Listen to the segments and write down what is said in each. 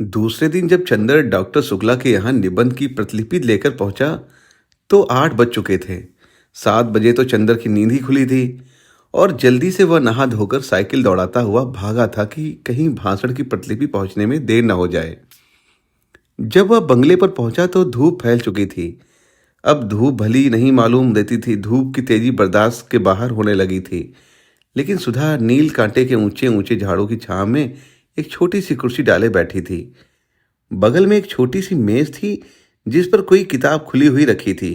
दूसरे दिन जब चंदर डॉक्टर शुक्ला के यहाँ निबंध की प्रतिलिपि लेकर पहुंचा तो 8 बज चुके थे। 7 बजे तो चंदर की नींद ही खुली थी और जल्दी से वह नहा धोकर साइकिल दौड़ाता हुआ भागा था कि कहीं भाषण की प्रतिलिपि पहुंचने में देर न हो जाए। जब वह बंगले पर पहुंचा तो धूप फैल चुकी थी। अब धूप भली नहीं मालूम देती थी, धूप की तेजी बर्दाश्त के बाहर होने लगी थी। लेकिन सुधा नील कांटे के ऊंचे ऊंचे झाड़ों की छांव में एक छोटी सी कुर्सी डाले बैठी थी। बगल में एक छोटी सी मेज थी जिस पर कोई किताब खुली हुई रखी थी।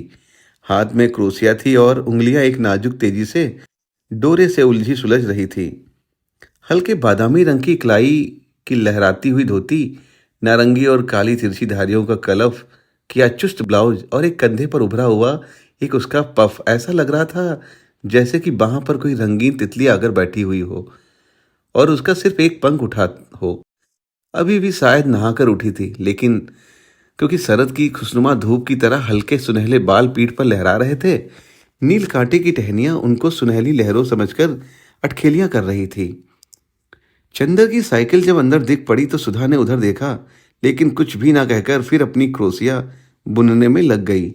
हाथ में क्रोसिया थी और उंगलियां एक नाजुक तेजी से डोरे से उलझी सुलझ रही थी। हल्के बादामी रंग की कलाई की लहराती हुई धोती, नारंगी और काली तिरछी धारियों का कलफ किया चुस्त ब्लाउज और एक कंधे पर उभरा हुआ एक उसका पफ, ऐसा लग रहा था जैसे कि बाह पर कोई रंगीन तितली आकर बैठी हुई हो और उसका सिर्फ एक पंख उठा हो। अभी भी शायद नहाकर उठी थी, लेकिन क्योंकि शरद की खुशनुमा धूप की तरह हल्के सुनहले बाल पीठ पर लहरा रहे थे, नील कांटे की टहनियां उनको सुनहली लहरों समझकर अटखेलियां कर रही थी। चंदर की साइकिल जब अंदर दिख पड़ी तो सुधा ने उधर देखा, लेकिन कुछ भी ना कहकर फिर अपनी क्रोसिया बुनने में लग गई।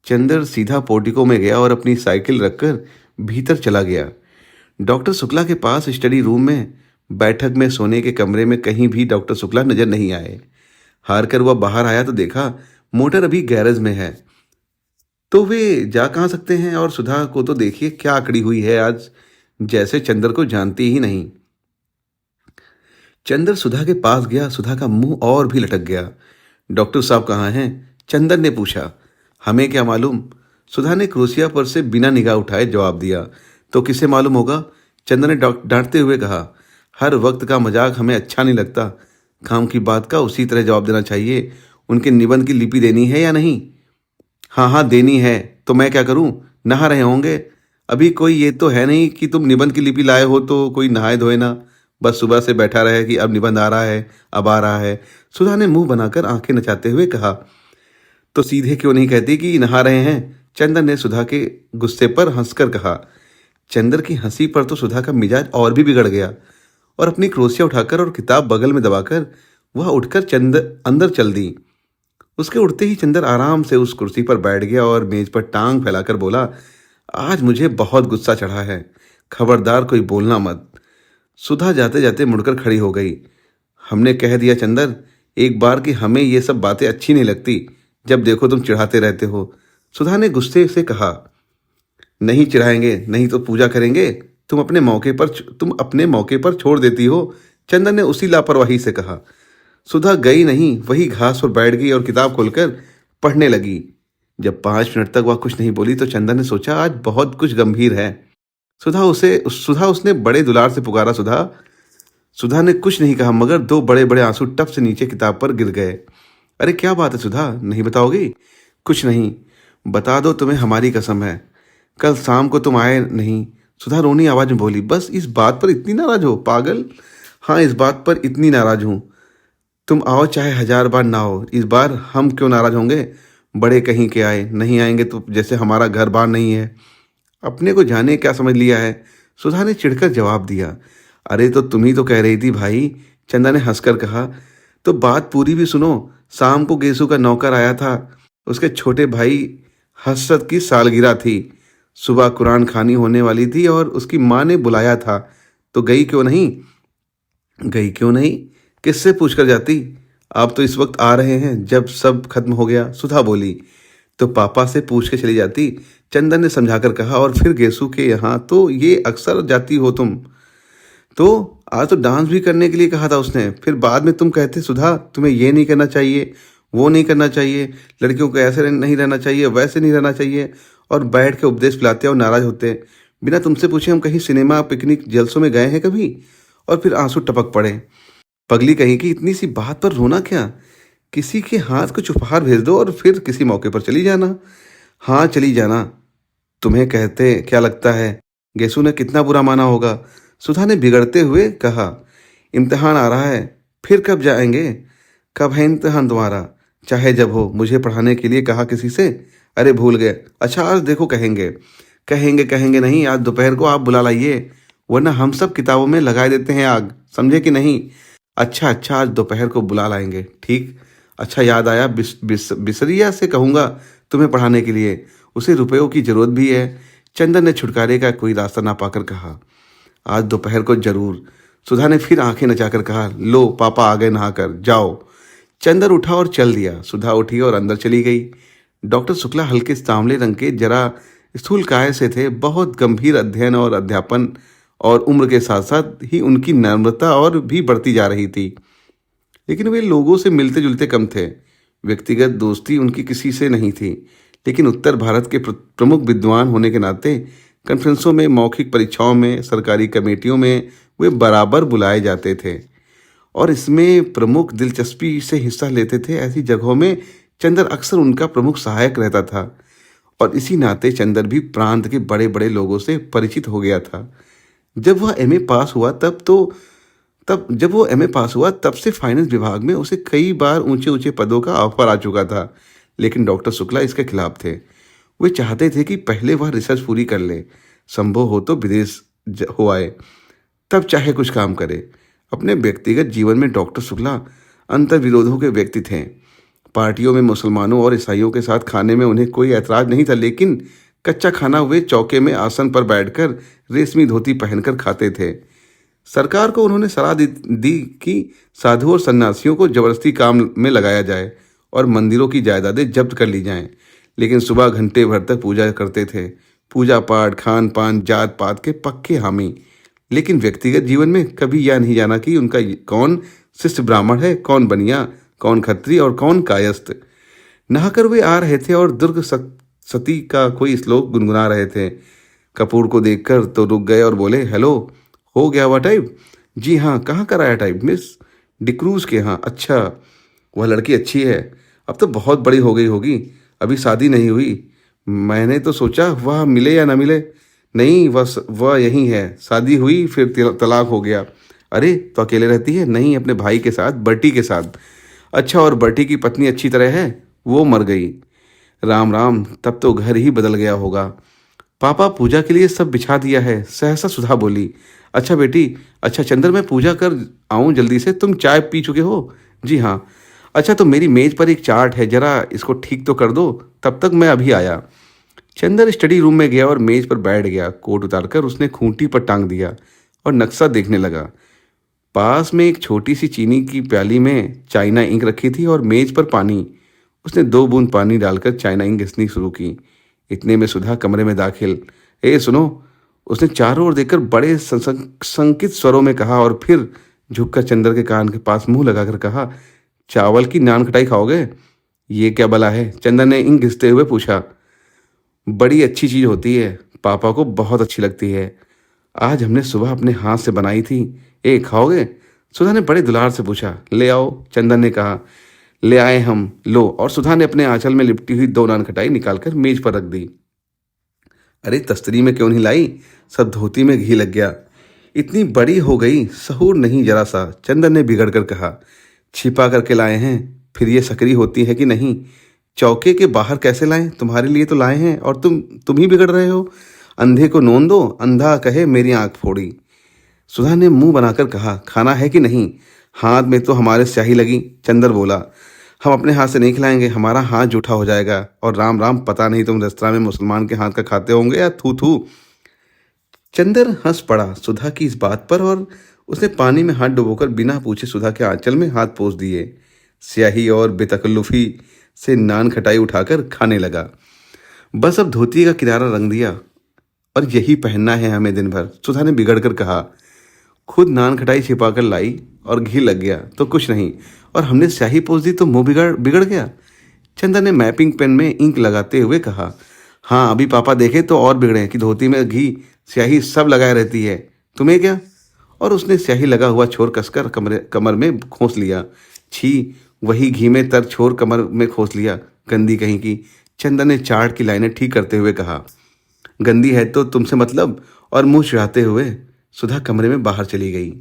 चंदर सीधा पोर्टिको में गया और अपनी साइकिल रखकर भीतर चला गया। डॉक्टर शुक्ला के पास स्टडी रूम में बैठक में सोने के कमरे में कहीं भी डॉक्टर शुक्ला नजर नहीं आए। हार कर वह बाहर आया तो देखा मोटर अभी गैरेज में है। तो वे जा कहाँ सकते हैं, और सुधा को तो देखिए क्या अकड़ी हुई है आज, जैसे चंदर को जानती ही नहीं। चंदर सुधा के पास गया। सुधा का मुंह और भी लटक गया। डॉक्टर साहब कहाँ हैं? चंदर ने पूछा। हमें क्या मालूम, सुधा ने क्रोसिया पर से बिना निगाह उठाए जवाब दिया। तो किसे मालूम होगा? चंदर ने डांटते हुए कहा। हर वक्त का मजाक हमें अच्छा नहीं लगता। काम की बात का उसी तरह जवाब देना चाहिए। उनके निबंध की लिपि देनी है या नहीं? हाँ हाँ देनी है। तो मैं क्या करूं? नहा रहे होंगे। अभी कोई ये तो है नहीं कि तुम निबंध की लिपि लाए हो तो कोई नहाए धोए ना, बस सुबह से बैठा रहे कि अब निबंध आ रहा है, अब आ रहा है। सुधा ने मुंह बनाकर आंखें नचाते हुए कहा। तो सीधे क्यों नहीं कहती कि नहा रहे हैं? चंदर ने सुधा के गुस्से पर हंसकर कहा। चंदर की हंसी पर तो सुधा का मिजाज और भी बिगड़ गया और अपनी क्रोसिया उठाकर और किताब बगल में दबाकर वह उठकर चंदर अंदर चल दी। उसके उठते ही चंदर आराम से उस कुर्सी पर बैठ गया और मेज पर टांग फैलाकर बोला, आज मुझे बहुत गुस्सा चढ़ा है, खबरदार कोई बोलना मत। सुधा जाते जाते मुड़कर खड़ी हो गई। हमने कह दिया चंदर एक बार कि हमें ये सब बातें अच्छी नहीं लगती, जब देखो तुम चिढ़ाते रहते हो। सुधा ने गुस्से से कहा। नहीं चिढ़ाएंगे, नहीं तो पूजा करेंगे। तुम अपने मौके पर छोड़ देती हो, चंदन ने उसी लापरवाही से कहा। सुधा गई नहीं, वही घास पर बैठ गई और किताब खोलकर पढ़ने लगी। जब 5 मिनट तक वह कुछ नहीं बोली तो चंदन ने सोचा आज बहुत कुछ गंभीर है। सुधा उसने बड़े दुलार से पुकारा, सुधा। सुधा ने कुछ नहीं कहा मगर 2 बड़े बड़े आंसू टप से नीचे किताब पर गिर गए। अरे क्या बात है सुधा, नहीं बताओगी? कुछ नहीं। बता दो, तुम्हें हमारी कसम है। कल शाम को तुम आए नहीं, सुधा रोनी आवाज में बोली। बस इस बात पर इतनी नाराज हो पागल? हाँ, इस बात पर इतनी नाराज हूं। तुम आओ चाहे 1000 बार ना हो, इस बार हम क्यों नाराज होंगे? बड़े कहीं के आए, नहीं आएंगे तो जैसे हमारा घर बार नहीं है। अपने को जाने क्या समझ लिया है? सुधा ने चिढ़कर जवाब दिया। अरे तो तुम ही तो कह रही थी भाई, चंदा ने हंसकर कहा। तो बात पूरी भी सुनो। शाम को गेसू का नौकर आया था, उसके छोटे भाई हसरत की सालगिरह थी। सुबह कुरान खानी होने वाली थी और उसकी माँ ने बुलाया था, तो गई क्यों नहीं? गई क्यों नहीं? किससे पूछकर जाती? आप तो इस वक्त आ रहे हैं जब सब खत्म हो गया, सुधा बोली। तो पापा से पूछ के चली जाती, चंदन ने समझाकर कहा। और फिर गेसू के यहाँ तो ये अक्सर जाती हो तुम। तो आज तो डांस भी करने के लिए कहा था उसने, फिर बाद में तुम कहते सुधा तुम्हें ये नहीं करना चाहिए, वो नहीं करना चाहिए, लड़कियों को ऐसे नहीं रहना चाहिए, वैसे नहीं रहना चाहिए, और बैठ के उपदेश पिलाते और नाराज होते। बिना तुमसे पूछे हम कहीं सिनेमा पिकनिक जलसों में गए हैं कभी? और फिर आंसू टपक पड़े। पगली कहीं की, इतनी सी बात पर रोना क्या? किसी के हाथ कुछ उपहार भेज दो और फिर किसी मौके पर चली जाना। हाँ चली जाना। तुम्हें कहते क्या लगता है गेसू ने कितना बुरा माना होगा? सुधा ने बिगड़ते हुए कहा। इम्तिहान आ रहा है, फिर कब जाएंगे? कब है इम्तिहान तुम्हारा? चाहे जब हो। मुझे पढ़ाने के लिए कहा किसी से? अरे भूल गए। अच्छा आज देखो कहेंगे। कहेंगे नहीं, आज दोपहर को आप बुला लाइए, वरना हम सब किताबों में लगाए देते हैं आग, समझे कि नहीं? अच्छा अच्छा, आज दोपहर को बुला लाएंगे। ठीक। अच्छा याद आया, बिसरिया से कहूँगा तुम्हें पढ़ाने के लिए, उसे रुपयों की जरूरत भी है। चंदन ने छुटकारे का कोई रास्ता ना पाकर कहा, आज दोपहर को जरूर। सुधा ने फिर आंखें नचाकर कहा, लो पापा आ गए नहाकर, जाओ। चंदन उठा और चल दिया। सुधा उठी और अंदर चली गई। डॉक्टर शुक्ला हल्के सांवले रंग के, जरा स्थूल काय से थे। बहुत गंभीर अध्ययन और अध्यापन और उम्र के साथ साथ ही उनकी नम्रता और भी बढ़ती जा रही थी। लेकिन वे लोगों से मिलते जुलते कम थे। व्यक्तिगत दोस्ती उनकी किसी से नहीं थी, लेकिन उत्तर भारत के प्रमुख विद्वान होने के नाते कॉन्फ्रेंसों में, मौखिक परीक्षाओं में, सरकारी कमेटियों में वे बराबर बुलाए जाते थे और इसमें प्रमुख दिलचस्पी से हिस्सा लेते थे। ऐसी जगहों में चंदर अक्सर उनका प्रमुख सहायक रहता था और इसी नाते चंदर भी प्रांत के बड़े बड़े लोगों से परिचित हो गया था। जब वह एमए पास हुआ तब से फाइनेंस विभाग में उसे कई बार ऊंचे ऊंचे पदों का ऑफर आ चुका था, लेकिन डॉक्टर शुक्ला इसके खिलाफ थे। वे चाहते थे कि पहले वह रिसर्च पूरी कर ले, संभव हो तो विदेश हो आए, तब चाहे कुछ काम करे। अपने व्यक्तिगत जीवन में डॉक्टर शुक्ला अंतर्विरोधों के व्यक्ति थे। पार्टियों में मुसलमानों और ईसाइयों के साथ खाने में उन्हें कोई ऐतराज नहीं था, लेकिन कच्चा खाना वे चौके में आसन पर बैठकर रेशमी धोती पहनकर खाते थे। सरकार को उन्होंने सलाह दी कि साधु और सन्यासियों को जबरदस्ती काम में लगाया जाए और मंदिरों की जायदादें जब्त कर ली जाएं, लेकिन सुबह घंटे भर तक पूजा करते थे। पूजा पाठ, खान पान, जात पात के पक्के हामी, लेकिन व्यक्तिगत जीवन में कभी यह नहीं जाना कि उनका कौन शिष्ट ब्राह्मण है, कौन बनिया, कौन खत्री और कौन कायस्थ। नहाकर वे आ रहे थे और दुर्ग सती का कोई श्लोक गुनगुना रहे थे। कपूर को देखकर तो रुक गए और बोले, हेलो, हो गया हुआ टाइप? जी हाँ। कहाँ कराया टाइप? मिस डिक्रूज के यहाँ। अच्छा, वह लड़की अच्छी है? अब तो बहुत बड़ी हो गई होगी, अभी शादी नहीं हुई। मैंने तो सोचा वह मिले या ना मिले। नहीं, वह यही है, शादी हुई फिर तलाक हो गया। अरे तो अकेले रहती है? नहीं, अपने भाई के साथ, बर्टी के साथ। अच्छा, और बर्टी की पत्नी अच्छी तरह है? वो मर गई। राम राम, तब तो घर ही बदल गया होगा। पापा पूजा के लिए सब बिछा दिया है, सहसा सुधा बोली। अच्छा बेटी, अच्छा चंद्र, मैं पूजा कर आऊं जल्दी से, तुम चाय पी चुके हो? जी हाँ। अच्छा, तो मेरी मेज पर एक चार्ट है, जरा इसको ठीक तो कर दो, तब तक मैं अभी आया। चंदर स्टडी रूम में गया और मेज पर बैठ गया। कोट उतारकर उसने खूंटी पर टांग दिया और नक्शा देखने लगा। पास में एक छोटी सी चीनी की प्याली में चाइना इंक रखी थी और मेज पर पानी। उसने 2 बूंद पानी डालकर चाइना इंक घिसनी शुरू की। इतने में सुधा कमरे में दाखिल। ए सुनो, उसने चारों ओर देखकर बड़े संकित स्वरों में कहा और फिर झुककर चंदर के कान के पास मुंह लगाकर कहा, चावल की नान खटाई खाओगे? ये क्या बला है? चंदर ने इंक घिसते हुए पूछा। बड़ी अच्छी चीज होती है, पापा को बहुत अच्छी लगती है। आज हमने सुबह अपने हाथ से बनाई थी, ए खाओगे? सुधा ने बड़े दुलार से पूछा। ले आओ, चंदन ने कहा। ले आए हम। लो। और सुधा ने अपने आंचल में लिपटी हुई 2 नान खटाई निकालकर मेज पर रख दी। अरे तस्तरी में क्यों नहीं लाई? सब धोती में घी लग गया। इतनी बड़ी हो गई, सहूर नहीं जरा सा, चंदन ने बिगड़ कर कहा। छिपा करके लाए हैं, फिर ये सकरी होती है कि नहीं? चौके के बाहर कैसे लाएं? तुम्हारे लिए तो लाए हैं और तुम ही बिगड़ रहे हो। अंधे को नोन दो, अंधा कहे मेरी आंख फोड़ी। सुधा ने मुंह बनाकर कहा, खाना है कि नहीं? हाथ में तो हमारे स्याही लगी। चंदर बोला, हम अपने हाथ से नहीं खिलाएंगे, हमारा हाथ जूठा हो जाएगा। और राम राम, पता नहीं तुम रेस्तरां में मुसलमान के हाथ का खाते होंगे या थू थू। चंदर हंस पड़ा सुधा की इस बात पर और उसने पानी में हाथ डुबोकर बिना पूछे सुधा के आंचल में हाथ पोंछ दिए। स्याही और बेतकल्लुफी से नान खटाई उठाकर खाने लगा। बस अब धोती का किनारा रंग दिया और यही पहनना है हमें दिन भर, सुधा ने बिगड़ कर कहा। खुद नान खटाई छिपा कर लाई और घी लग गया तो कुछ नहीं, और हमने स्याही पोंछ दी तो मुंह बिगड़ गया। चंदर ने मैपिंग पेन में इंक लगाते हुए कहा। हाँ, अभी पापा देखे तो और बिगड़े कि धोती में घी स्याही सब लगाए रहती है, तुम्हें क्या? और उसने स्याही लगा हुआ छोर कसकर कमर में खोस लिया। छी, वही घी में तर छोर कमर में खोस लिया, गंदी कहीं की। चंदर ने चार्ट की लाइनें ठीक करते हुए कहा। गंदी है तो तुमसे मतलब? और मुंह चिढ़ाते हुए सुधा कमरे में बाहर चली गई।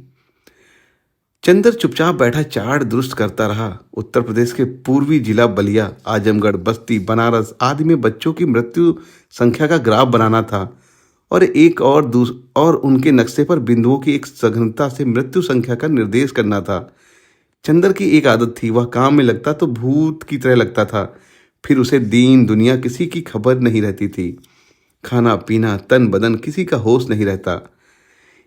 चंदर चुपचाप बैठा चार्ट दुरुस्त करता रहा। उत्तर प्रदेश के पूर्वी जिला बलिया, आजमगढ़, बस्ती, बनारस आदि में बच्चों की मृत्यु संख्या का ग्राफ बनाना था और उनके नक्शे पर बिंदुओं की एक सघनता से मृत्यु संख्या का निर्देश करना था। चंदर की एक आदत थी, वह काम में लगता तो भूत की तरह लगता था। फिर उसे दीन दुनिया किसी की खबर नहीं रहती थी। खाना पीना तन बदन किसी का होश नहीं रहता।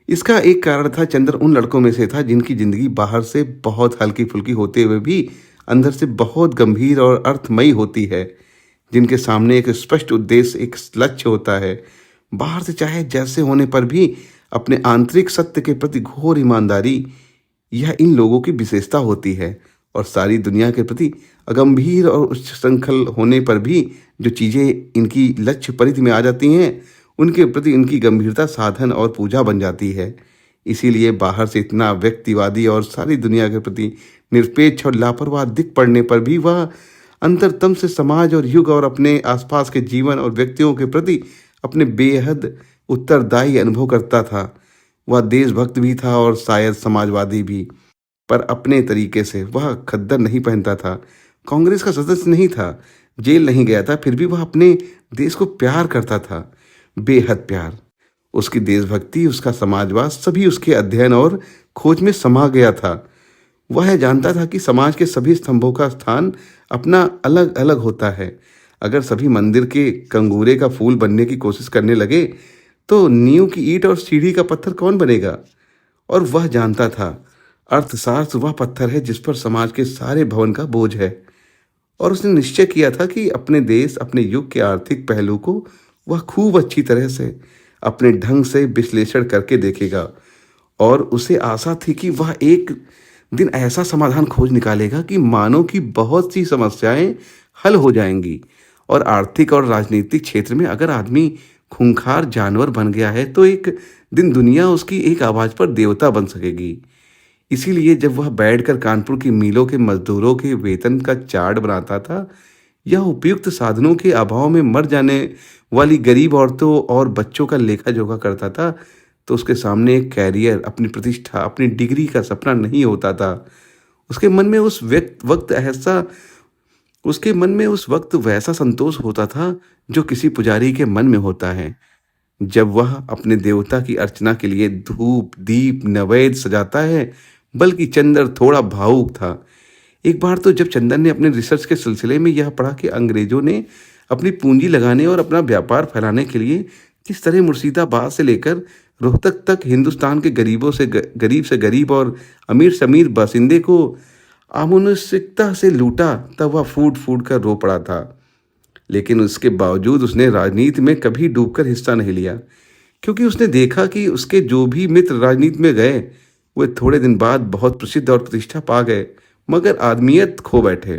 इसका एक कारण था, चंदर उन लड़कों में से था जिनकी जिंदगी बाहर से बहुत हल्की फुल्की होते हुए भी अंदर से बहुत गंभीर और अर्थमयी होती है। जिनके सामने एक स्पष्ट उद्देश्य, एक लक्ष्य होता है। बाहर से चाहे जैसे होने पर भी अपने आंतरिक सत्य के प्रति घोर ईमानदारी, यह इन लोगों की विशेषता होती है। और सारी दुनिया के प्रति अगंभीर और उच्चश्रृंखल होने पर भी जो चीज़ें इनकी लक्ष्य परिधि में आ जाती हैं, उनके प्रति इनकी गंभीरता साधन और पूजा बन जाती है। इसीलिए बाहर से इतना व्यक्तिवादी और सारी दुनिया के प्रति निरपेक्ष और लापरवाह दिख पड़ने पर भी वह अंतरतम से समाज और युग और अपने आसपास के जीवन और व्यक्तियों के प्रति अपने बेहद उत्तरदायी अनुभव करता था। वह देशभक्त भी था और शायद समाजवादी भी, पर अपने तरीके से। वह खद्दर नहीं पहनता था, कांग्रेस का सदस्य नहीं था, जेल नहीं गया था, फिर भी वह अपने देश को प्यार करता था, बेहद प्यार। उसकी देशभक्ति, उसका समाजवाद, सभी उसके अध्ययन और खोज में समा गया था। वह जानता था कि समाज के सभी स्तंभों का स्थान अपना अलग अलग होता है। अगर सभी मंदिर के कंगूरे का फूल बनने की कोशिश करने लगे तो नींव की ईंट और सीढ़ी का पत्थर कौन बनेगा? और वह जानता था, अर्थशास्त्र वह पत्थर है जिस पर समाज के सारे भवन का बोझ है। और उसने निश्चय किया था कि अपने देश, अपने युग के आर्थिक पहलू को वह खूब अच्छी तरह से अपने ढंग से विश्लेषण करके देखेगा। और उसे आशा थी कि वह एक दिन ऐसा समाधान खोज निकालेगा कि मानव की बहुत सी समस्याएं हल हो जाएंगी। और आर्थिक और राजनीतिक क्षेत्र में अगर आदमी खूंखार जानवर बन गया है तो एक दिन दुनिया उसकी एक आवाज़ पर देवता बन सकेगी। इसीलिए जब वह बैठकर कानपुर की मिलों के मजदूरों के वेतन का चार्ट बनाता था, या उपयुक्त साधनों के अभाव में मर जाने वाली गरीब औरतों और बच्चों का लेखा जोखा करता था, तो उसके सामने एक कैरियर, अपनी प्रतिष्ठा, अपनी डिग्री का सपना नहीं होता था। उसके मन में उस वक्त वैसा संतोष होता था जो किसी पुजारी के मन में होता है जब वह अपने देवता की अर्चना के लिए धूप दीप नैवेद्य सजाता है। बल्कि चंदर थोड़ा भावुक था। एक बार तो जब चंदन ने अपने रिसर्च के सिलसिले में यह पढ़ा कि अंग्रेजों ने अपनी पूंजी लगाने और अपना व्यापार फैलाने के लिए किस तरह मुर्शिदाबाद से लेकर रोहतक तक हिंदुस्तान के गरीब से गरीब और अमीर से अमीर बासिंदे को अमानुषिकता से लूटा, तब वह फूट फूट कर रो पड़ा था। लेकिन उसके बावजूद उसने राजनीति में कभी डूबकर हिस्सा नहीं लिया, क्योंकि उसने देखा कि उसके जो भी मित्र राजनीति में गए वे थोड़े दिन बाद बहुत प्रसिद्ध और प्रतिष्ठा पा गए, मगर आदमियत खो बैठे।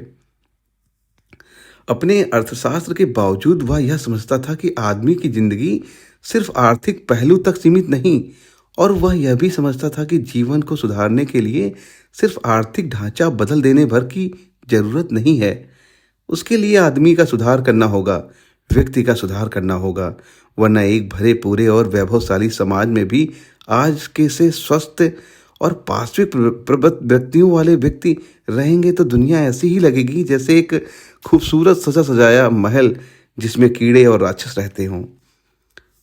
अपने अर्थशास्त्र के बावजूद वह यह समझता था कि आदमी की जिंदगी सिर्फ आर्थिक पहलू तक सीमित नहीं, और वह यह भी समझता था कि जीवन को सुधारने के लिए सिर्फ आर्थिक ढांचा बदल देने भर की जरूरत नहीं है। उसके लिए आदमी का सुधार करना होगा, व्यक्ति का सुधार करना होगा, वरना एक भरे पूरे और वैभवशाली समाज में भी आज के से स्वस्थ और पार्श्विक प्रबल व्यक्तियों वाले व्यक्ति रहेंगे तो दुनिया ऐसी ही लगेगी जैसे एक खूबसूरत सजा सजाया महल जिसमें कीड़े और राक्षस रहते हों।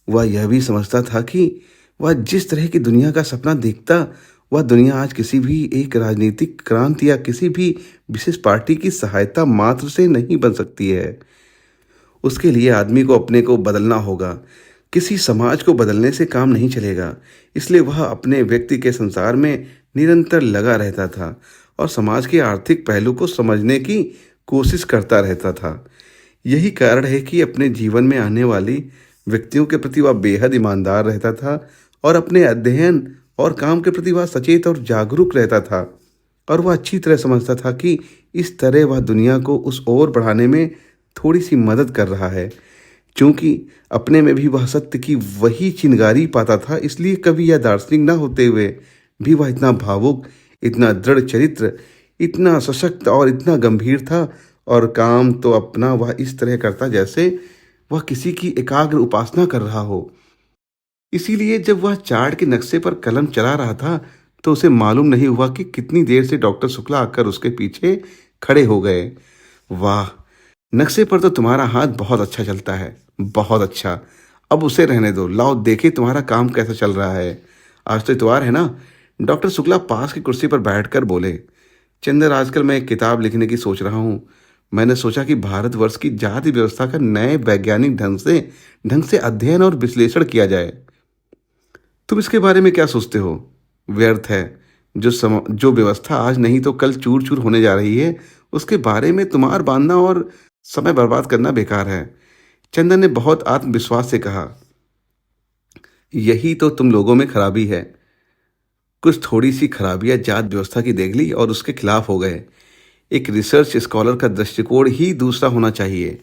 वह यह भी समझता था कि वह जिस तरह की दुनिया का सपना देखता, वह दुनिया आज किसी भी एक राजनीतिक क्रांति या किसी भी विशेष पार्टी की सहायता मात्र से नहीं बन सकती है। उसके लिए आदमी को अपने को बदलना होगा, किसी समाज को बदलने से काम नहीं चलेगा। इसलिए वह अपने व्यक्ति के संसार में निरंतर लगा रहता था और समाज के आर्थिक पहलू को समझने की कोशिश करता रहता था। यही कारण है कि अपने जीवन में आने वाली व्यक्तियों के प्रति वह बेहद ईमानदार रहता था और अपने अध्ययन और काम के प्रति वह सचेत और जागरूक रहता था। और वह अच्छी तरह समझता था कि इस तरह वह दुनिया को उस ओर बढ़ाने में थोड़ी सी मदद कर रहा है। क्योंकि अपने में भी वह सत्य की वही चिंगारी पाता था, इसलिए कभी यह दार्शनिक न होते हुए भी वह इतना भावुक, इतना दृढ़ चरित्र, इतना सशक्त और इतना गंभीर था। और काम तो अपना वह इस तरह करता जैसे वह किसी की एकाग्र उपासना कर रहा हो। इसीलिए जब वह चार्ट के नक्शे पर कलम चला रहा था तो उसे मालूम नहीं हुआ कि कितनी देर से डॉक्टर शुक्ला आकर उसके पीछे खड़े हो गए। वाह, नक्शे पर तो तुम्हारा हाथ बहुत अच्छा चलता है, बहुत अच्छा। अब उसे रहने दो, लाओ देखे तुम्हारा काम कैसा चल रहा है। आज तो इतवार है ना। डॉक्टर शुक्ला पास की कुर्सी पर बैठकर बोले। चंदर, आजकल मैं एक किताब लिखने की सोच रहा हूँ। मैंने सोचा कि भारतवर्ष की जाति व्यवस्था का नए वैज्ञानिक ढंग से अध्ययन और विश्लेषण किया जाए। तुम इसके बारे में क्या सोचते हो? व्यर्थ है। जो व्यवस्था आज नहीं तो कल चूर चूर होने जा रही है, उसके बारे में तुम्हार बांधना और समय बर्बाद करना बेकार है। चंदन ने बहुत आत्मविश्वास से कहा। यही तो तुम लोगों में खराबी है। कुछ थोड़ी सी खराबियां जात व्यवस्था की देख ली और उसके खिलाफ हो गए। एक रिसर्च स्कॉलर का दृष्टिकोण ही दूसरा होना चाहिए।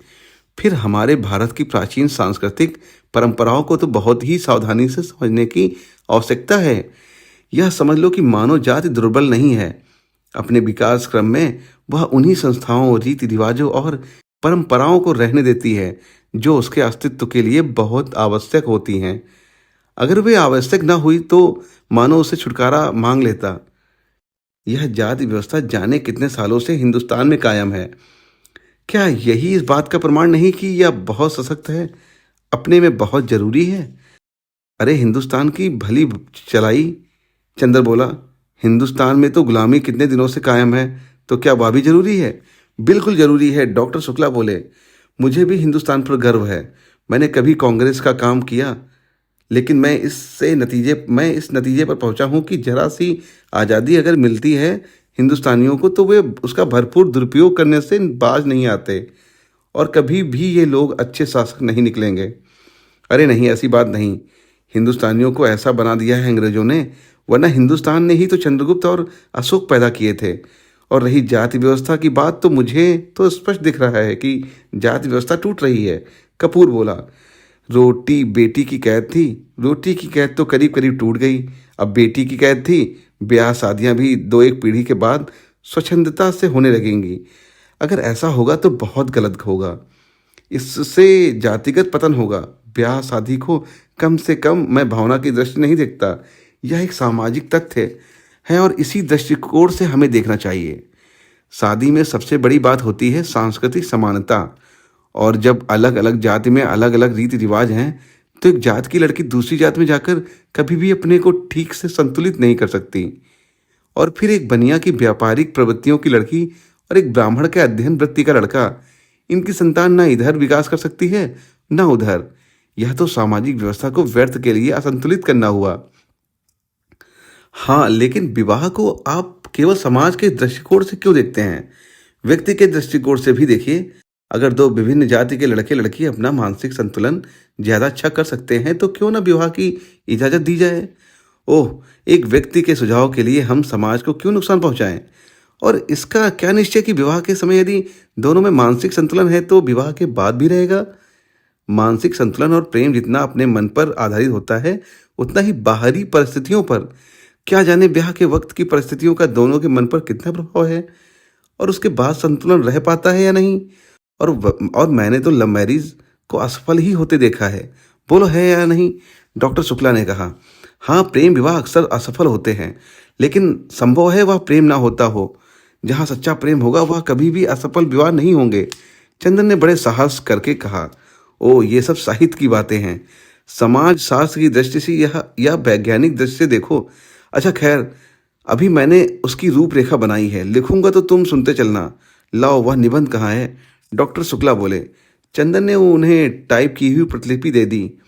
फिर हमारे भारत की प्राचीन सांस्कृतिक परंपराओं को तो बहुत ही सावधानी से समझने की आवश्यकता है। यह समझ लो कि मानव जाति दुर्बल नहीं है। अपने विकास क्रम में वह उन्हीं संस्थाओं, रीति रिवाजों और परंपराओं को रहने देती है जो उसके अस्तित्व के लिए बहुत आवश्यक होती हैं। अगर वे आवश्यक न हुई तो मानव उससे छुटकारा मांग लेता। यह जाति व्यवस्था जाने कितने सालों से हिंदुस्तान में कायम है। क्या यही इस बात का प्रमाण नहीं कि यह बहुत सशक्त है, अपने में बहुत जरूरी है? अरे हिंदुस्तान की भली चलाई। चंद्र बोला। हिंदुस्तान में तो गुलामी कितने दिनों से कायम है, तो क्या वह भी जरूरी है? बिल्कुल जरूरी है, डॉक्टर शुक्ला बोले। मुझे भी हिंदुस्तान पर गर्व है। मैंने कभी कांग्रेस का काम किया, लेकिन मैं इस नतीजे पर पहुंचा हूं कि जरा सी आज़ादी अगर मिलती है हिंदुस्तानियों को, तो वे उसका भरपूर दुरुपयोग करने से बाज नहीं आते। और कभी भी ये लोग अच्छे शासक नहीं निकलेंगे। अरे नहीं, ऐसी बात नहीं। हिंदुस्तानियों को ऐसा बना दिया है अंग्रेजों ने, वरना हिंदुस्तान ने ही तो चंद्रगुप्त और अशोक पैदा किए थे। और रही जाति व्यवस्था की बात, तो मुझे तो स्पष्ट दिख रहा है कि जाति व्यवस्था टूट रही है। कपूर बोला। रोटी की कैद तो करीब करीब टूट गई। अब बेटी की कैद थी। ब्याह शादियां भी दो एक पीढ़ी के बाद स्वच्छंदता से होने लगेंगी। अगर ऐसा होगा तो बहुत गलत होगा। इससे जातिगत पतन होगा। ब्याह शादी को कम से कम मैं भावना की दृष्टि नहीं देखता। यह एक सामाजिक तथ्य है और इसी दृष्टिकोण से हमें देखना चाहिए। शादी में सबसे बड़ी बात होती है सांस्कृतिक समानता। और जब अलग अलग जाति में अलग अलग रीति रिवाज हैं, तो एक जात की लड़की दूसरी जात में जाकर कभी भी अपने को ठीक से संतुलित नहीं कर सकती। और फिर एक बनिया की व्यापारिक प्रवृत्तियों की लड़की और एक ब्राह्मण के अध्ययन वृत्ति का लड़का, इनकी संतान ना इधर विकास कर सकती है ना उधर। यह तो सामाजिक व्यवस्था को व्यर्थ के लिए असंतुलित करना हुआ। हाँ, लेकिन विवाह को आप केवल समाज के दृष्टिकोण से क्यों देखते हैं? व्यक्ति के दृष्टिकोण से भी देखिए। अगर दो विभिन्न जाति के लड़के लड़की अपना मानसिक संतुलन ज्यादा अच्छा कर सकते हैं, तो क्यों ना विवाह की इजाजत दी जाए? ओह, एक व्यक्ति के सुझाव के लिए हम समाज को क्यों नुकसान पहुंचाएं? और इसका क्या निश्चय कि विवाह के समय यदि दोनों में मानसिक संतुलन है तो विवाह के बाद भी रहेगा? मानसिक संतुलन और प्रेम जितना अपने मन पर आधारित होता है, उतना ही बाहरी परिस्थितियों पर। क्या जाने ब्याह के वक्त की परिस्थितियों का दोनों के मन पर कितना प्रभाव है और उसके बाद संतुलन रह पाता है या नहीं। और मैंने तो लव मैरिज को असफल ही होते देखा है। बोलो, है या नहीं? डॉक्टर शुक्ला ने कहा। हाँ, प्रेम विवाह अक्सर असफल होते हैं, लेकिन संभव है वह प्रेम ना होता हो। जहाँ सच्चा प्रेम होगा वह कभी भी असफल विवाह नहीं होंगे। चंदन ने बड़े साहस करके कहा। ओ, ये सब साहित्य की बातें हैं। समाज शास्त्र की दृष्टि से यह वैज्ञानिक दृष्टि से देखो। अच्छा खैर, अभी मैंने उसकी रूपरेखा बनाई है, लिखूंगा तो तुम सुनते चलना। लाओ, वह निबंध कहाँ है? डॉक्टर शुक्ला बोले। चंदन ने उन्हें टाइप की हुई प्रतिलिपि दे दी।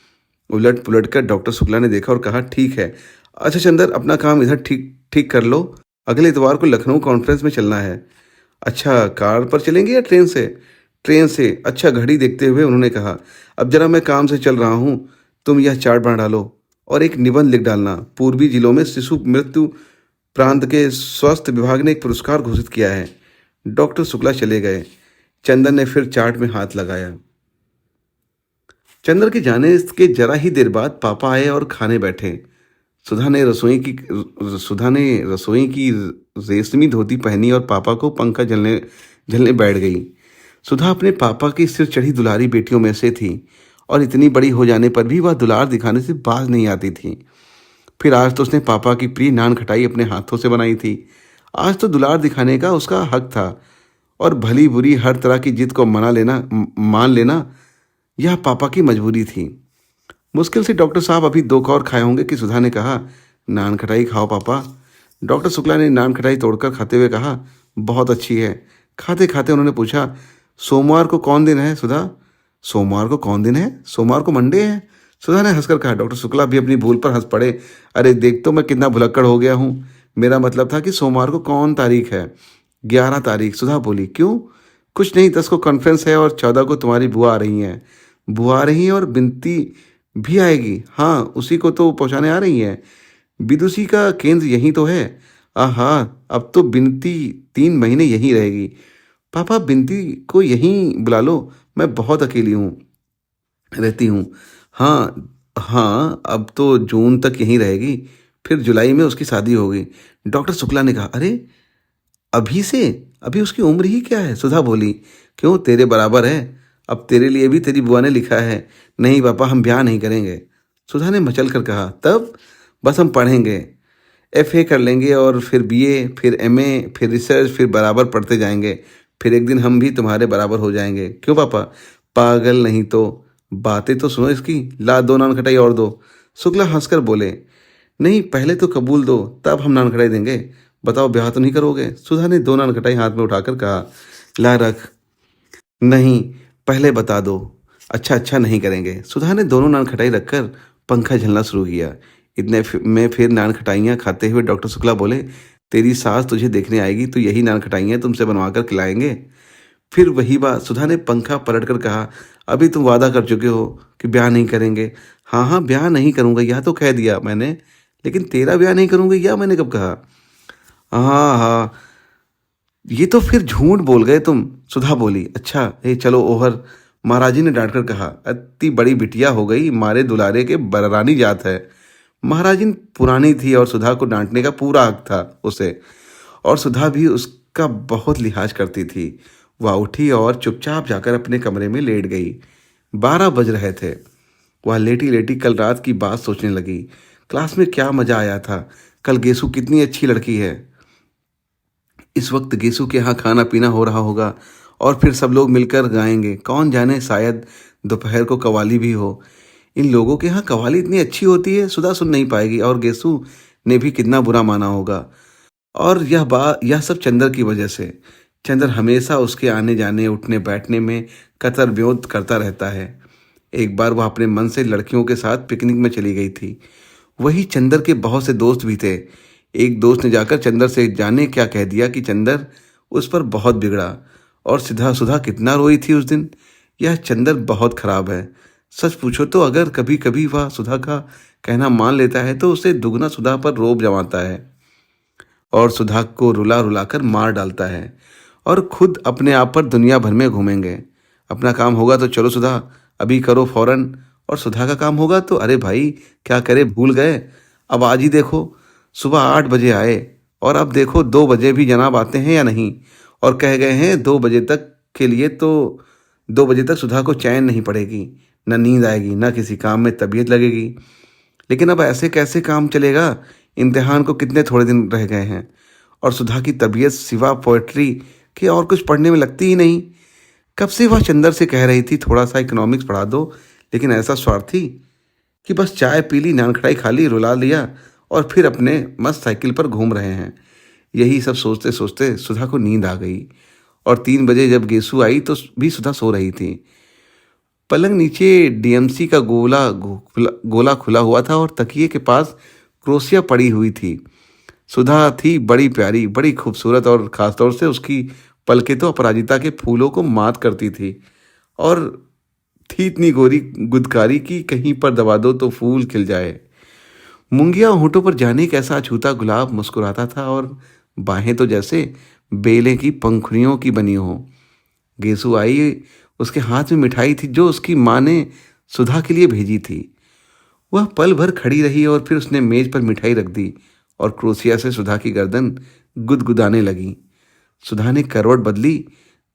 उलट पुलट कर डॉक्टर शुक्ला ने देखा और कहा, ठीक है। अच्छा चंदन, अपना काम इधर ठीक ठीक कर लो। अगले इतवार को लखनऊ कॉन्फ्रेंस में चलना है। अच्छा, कार पर चलेंगे या ट्रेन से? ट्रेन से। अच्छा, घड़ी देखते हुए उन्होंने कहा, अब जरा मैं काम से चल रहा हूँ, तुम यह चार्ट बना डालो और एक निबंध लिख डालना। पूर्वी जिलों में शिशु मृत्यु प्रांत के स्वास्थ्य विभाग ने एक पुरस्कार घोषित किया है। डॉक्टर शुक्ला चले गए। चंदन ने फिर चार्ट में हाथ लगाया। चंदन के जाने के जरा ही देर बाद पापा आए और खाने बैठे। सुधा ने रसोई की रेशमी धोती पहनी और पापा को पंखा झलने झलने बैठ गई। सुधा अपने पापा की सिर चढ़ी दुलारी बेटियों में से थी और इतनी बड़ी हो जाने पर भी वह दुलार दिखाने से बाज नहीं आती थी। फिर आज तो उसने पापा की प्रिय नान खटाई अपने हाथों से बनाई थी। आज तो दुलार दिखाने का उसका हक था और भली बुरी हर तरह की जिद को मान लेना यह पापा की मजबूरी थी। मुश्किल से डॉक्टर साहब अभी 2 कौर खाए होंगे कि सुधा ने कहा, नान खटाई खाओ पापा। डॉक्टर शुक्ला ने नान खटाई तोड़कर खाते हुए कहा, बहुत अच्छी है। खाते खाते उन्होंने पूछा, सोमवार को कौन दिन है सुधा? सोमवार को कौन दिन है? सोमवार को मंडे है। सुधा ने हंसकर कहा। डॉक्टर शुक्ला भी अपनी भूल पर हंस पड़े। अरे देख तो मैं कितना भुलक्कड़ हो गया हूँ। मेरा मतलब था कि सोमवार को कौन तारीख है? 11 तारीख। सुधा बोली। क्यों? कुछ नहीं, 10 को कॉन्फ्रेंस है और 14 को तुम्हारी बुआ आ रही हैं। बुआ आ रही हैं और बिनती भी आएगी। हाँ, उसी को तो पहुँचाने आ रही हैं। विदुषी का केंद्र यहीं तो है। आहा, अब तो बिनती 3 महीने यहीं रहेगी। पापा, बिनती को यहीं बुला लो, मैं बहुत अकेली रहती हूँ। हाँ हाँ, अब तो जून तक यहीं रहेगी, फिर जुलाई में उसकी शादी होगी। डॉक्टर शुक्ला ने कहा। अरे, अभी से? अभी उसकी उम्र ही क्या है? सुधा बोली। क्यों, तेरे बराबर है। अब तेरे लिए भी तेरी बुआ ने लिखा है। नहीं पापा, हम ब्याह नहीं करेंगे। सुधा ने मचल कर कहा। तब? बस हम पढ़ेंगे, एफए कर लेंगे और फिर बीए, फिर एमए, फिर रिसर्च, फिर बराबर पढ़ते जाएंगे। फिर एक दिन हम भी तुम्हारे बराबर हो जाएंगे। क्यों पापा? पागल नहीं तो। बातें तो सुनो इसकी। ला, 2 नान खटाई और दो। शुक्ला हंसकर बोले। नहीं, पहले तो कबूल दो, तब हम नान खटाई देंगे। बताओ, ब्याह तो नहीं करोगे? सुधा ने 2 नान खटाई हाथ में उठाकर कहा। ला रख। नहीं, पहले बता दो। अच्छा अच्छा, नहीं करेंगे। सुधा ने दोनों नान खटाई रखकर पंखा झलना शुरू किया। में फिर नान खटाइयाँ खाते हुए डॉक्टर शुक्ला बोले। तेरी सास तुझे देखने आएगी तो यही नान खटाइयाँ तुमसे बनवा कर खिलाएंगे। फिर वही बात। सुधा ने पंखा पलट कर कहा। अभी तुम वादा कर चुके हो कि ब्याह नहीं करेंगे। हाँ हाँ, ब्याह नहीं करूँगा, यह तो कह दिया मैंने। लेकिन तेरा ब्याह नहीं करूँगा, यह मैंने कब कहा? हाँ हाँ, ये तो फिर झूठ बोल गए तुम। सुधा बोली। अच्छा, हे चलो ओहर। महाराजी ने डांट कर कहा। अति बड़ी बिटिया हो गई, मारे दुलारे के बररानी जात है। महाराजिन पुरानी थी और सुधा को डांटने का पूरा हक था उसे, और सुधा भी उसका बहुत लिहाज करती थी। वह उठी और चुपचाप जाकर अपने कमरे में लेट गई। 12 बज रहे थे। वह लेटी लेटी कल रात की बात सोचने लगी। क्लास में क्या मजा आया था। कल गेसु कितनी अच्छी लड़की है। इस वक्त गेसु के यहाँ खाना पीना हो रहा होगा और फिर सब लोग मिलकर गाएंगे। कौन जाने, शायद दोपहर को कवाली भी हो। इन लोगों के यहाँ कवाली इतनी अच्छी होती है, सुधा सुन नहीं पाएगी और गेसु ने भी कितना बुरा माना होगा। और यह सब चंदर की वजह से। चंदर हमेशा उसके आने जाने, उठने बैठने में कतर व्योत करता रहता है। एक बार वह अपने मन से लड़कियों के साथ पिकनिक में चली गई थी। वही चंदर के बहुत से दोस्त भी थे। एक दोस्त ने जाकर चंदर से जाने क्या कह दिया कि चंदर उस पर बहुत बिगड़ा, और सीधा सुधा कितना रोई थी उस दिन। यह चंदर बहुत खराब है। सच पूछो तो अगर कभी कभी वह सुधा का कहना मान लेता है तो उसे दुगना सुधा पर रोब जमाता है और सुधा को रुला रुलाकर मार डालता है, और खुद अपने आप पर दुनिया भर में घूमेंगे। अपना काम होगा तो चलो सुधा, अभी करो फौरन। और सुधा का काम होगा तो अरे भाई, क्या करे, भूल गए। अब आज ही देखो, सुबह 8 बजे आए और अब देखो 2 बजे भी जनाब आते हैं या नहीं, और कह गए हैं 2 बजे तक के लिए। तो 2 बजे तक सुधा को चैन नहीं पड़ेगी, न नींद आएगी, न किसी काम में तबीयत लगेगी। लेकिन अब ऐसे कैसे काम चलेगा? इम्तिहान को कितने थोड़े दिन रह गए हैं और सुधा की तबीयत सिवा पोएट्री के और कुछ पढ़ने में लगती ही नहीं। कब से वह चंदर से कह रही थी थोड़ा सा इकोनॉमिक्स पढ़ा दो, लेकिन ऐसा स्वार्थी कि बस चाय पी ली, नान खटाई खा ली, रुला लिया और फिर अपने मस्त साइकिल पर घूम रहे हैं। यही सब सोचते सोचते सुधा को नींद आ गई, और 3 बजे जब गेसु आई तो भी सुधा सो रही थी। पलंग नीचे डीएमसी का गोला खुला हुआ था और तकिए के पास क्रोसिया पड़ी हुई थी। सुधा थी बड़ी प्यारी, बड़ी खूबसूरत, और ख़ासतौर से उसकी पलकें तो अपराजिता के फूलों को मात करती थी, और थी इतनी गोरी गुदकारी कि कहीं पर दबा दो तो फूल खिल जाए। मूंगिया होठों पर जाने कैसा अछूता गुलाब मुस्कुराता था, और बाहें तो जैसे बेले की पंखुड़ियों की बनी हो। गेसु आई, उसके हाथ में मिठाई थी जो उसकी माँ ने सुधा के लिए भेजी थी। वह पल भर खड़ी रही और फिर उसने मेज पर मिठाई रख दी और क्रोसिया से सुधा की गर्दन गुदगुदाने लगी। सुधा ने करवट बदली।